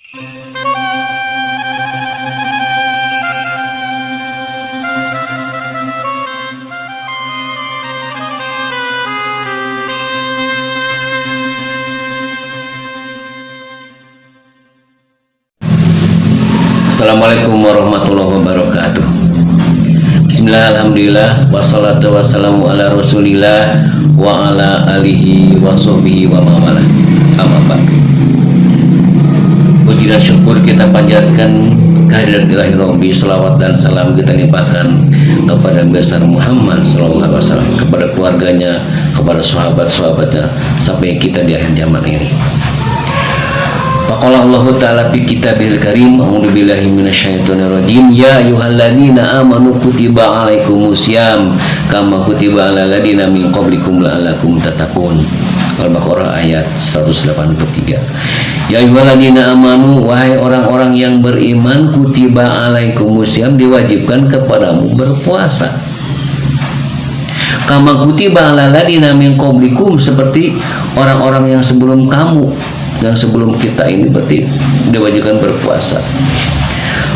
Assalamualaikum warahmatullahi wabarakatuh. Bismillah, alhamdulillah, wassalatu wassalamu ala rasulillah wa ala alihi wa sahbihi wa mawalah. Amma ba'd. Puji dan syukur kita panjatkan kehadirat ilahi Rabbi, salawat dan salam kita limpahkan kepada besar Muhammad sallallahu alaihi wasallam, kepada keluarganya, kepada sahabat-sahabatnya, sampai kita di akhir zaman ini. Faqala Allah Ta'ala fi kitabil karim, a'udzu billahi minasyaitonir rajim, ya ayyuhalladzina amanu kutiba alaikumusiyam kama kutiba alal ladzina min qablikum la'allakum tattaqun. Al-Baqarah ayat 183. Ya ayyuhalladzina amanu, wahai orang-orang yang beriman, kutiba alaikumusiyam, diwajibkan kepadamu berpuasa. Kama kutiba alal ladzina min qablikum, seperti orang-orang yang sebelum kamu, yang sebelum kita ini berarti diwajibkan berpuasa.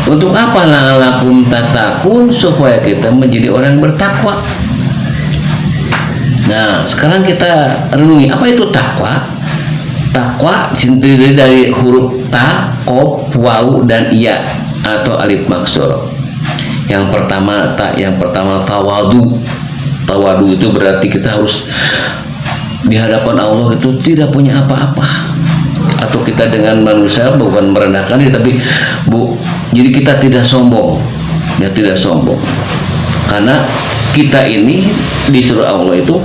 Untuk apa? La'alakum tattaqun, supaya kita menjadi orang bertakwa. Nah, sekarang kita renungi apa itu takwa. Takwa sendiri dari huruf ta, qaf, waw dan ya atau alif maksur. Yang pertama ta, yang pertama tawadu. Tawadu itu berarti kita harus di hadapan Allah itu tidak punya apa-apa, atau kita dengan manusia bukan merendahkan diri, tapi jadi kita tidak sombong, ya tidak sombong, karena kita ini disuruh Allah itu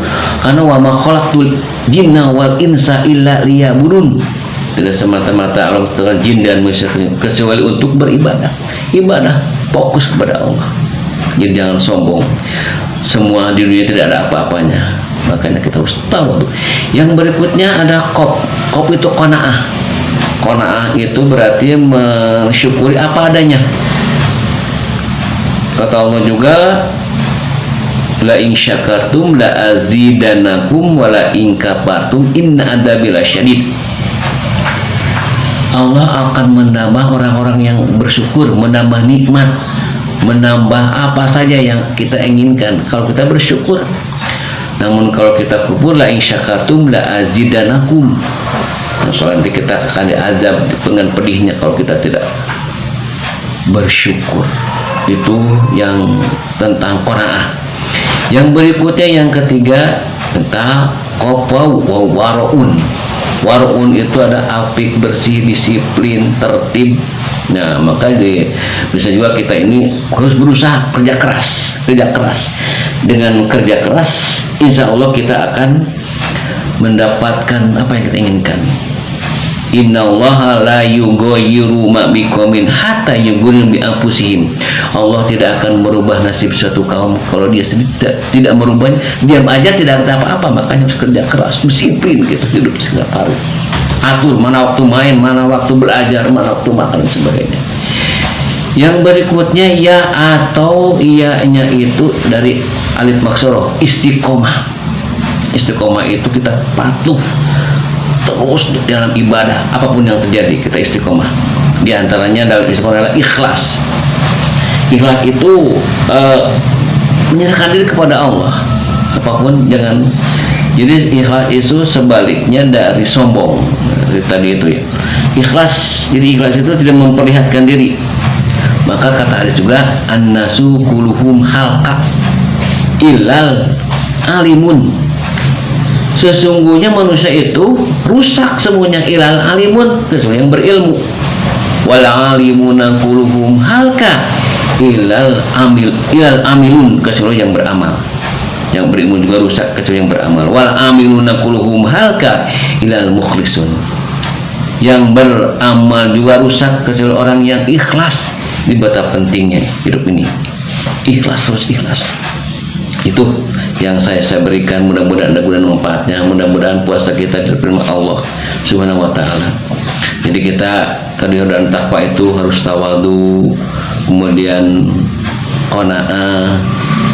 karena wa ma khalaqtul jinna wal insa illa liya'budun, tidak semata-mata Allah dengan jin dan manusia kecuali untuk beribadah, ibadah fokus kepada Allah. Jadi jangan sombong, semua di dunia tidak ada apa-apanya, makanya kita harus tahu. Yang berikutnya ada qaf. Qaf itu qanaah. Qanaah itu berarti mensyukuri apa adanya. Kata Allah juga, la in syakartum la azidanakum wa la in kafartum inna adzabi lasyadid. Allah akan menambah orang-orang yang bersyukur, menambah nikmat, menambah apa saja yang kita inginkan kalau kita bersyukur. Namun kalau kita kufur, la in syakartum la azidanakum, nah, soalnya nanti kita akan diazab dengan pedihnya kalau kita tidak bersyukur. Itu yang tentang qanaah. Yang berikutnya yang ketiga tentang qafau wa waraun. Waraun itu ada apik, bersih, disiplin, tertib. Nah, maka bisa juga kita ini harus berusaha kerja keras. Dengan kerja keras, insya Allah kita akan mendapatkan apa yang kita inginkan. Innallaha la yughayyiru ma biqaumin hatta yughayyiru bi anfusihim. Allah tidak akan merubah nasib suatu kaum kalau dia tidak merubahnya. Diam aja tidak ada apa-apa, makanya harus kerja keras, disiplin gitu, hidup setiap hari. Atur mana waktu main, mana waktu belajar, mana waktu makan dan sebagainya. Yang berikutnya ya atau iya-nya itu dari alif maksur, istiqomah. Istiqomah itu kita patuh terus dalam ibadah, apapun yang terjadi kita istiqomah. Di antaranya dalam istiqomah adalah ikhlas. Ikhlas itu menyerahkan diri kepada Allah, apapun jangan. Jadi ikhlas itu sebaliknya dari sombong. Tadi itu ya. Ikhlas, jadi ikhlas itu tidak memperlihatkan diri. Maka kata hadis juga, annasu kuluhum halqa ilal alimun. Sesungguhnya manusia itu rusak semuanya, ilal alimun, kecuali yang berilmu. Wal alimuna kuluhum halqa ilal amilun, kecuali yang beramal. Yang berilmu juga rusak kecuali yang beramal. Wal amiluna kuluhum halqa ilal mukhlisun. Yang beramal juga rusak kecuali orang yang ikhlas. Di betapa pentingnya hidup ini, ikhlas, harus ikhlas. Itu yang saya berikan, mudah-mudahan manfaatnya, mudah-mudahan puasa kita diterima Allah Subhanahu wa taala. Jadi kita kemudian takwa itu harus tawadu, kemudian qanaah,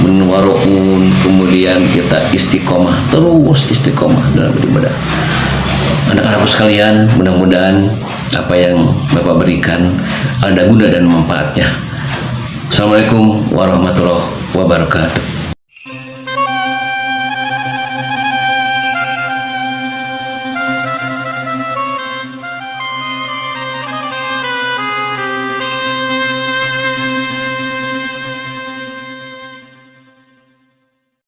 menwaruun, kemudian kita istiqomah, terus istiqomah dalam beribadah. Anak-anakku sekalian, mudah-mudahan apa yang Bapak berikan ada guna dan manfaatnya. Assalamualaikum warahmatullahi wabarakatuh.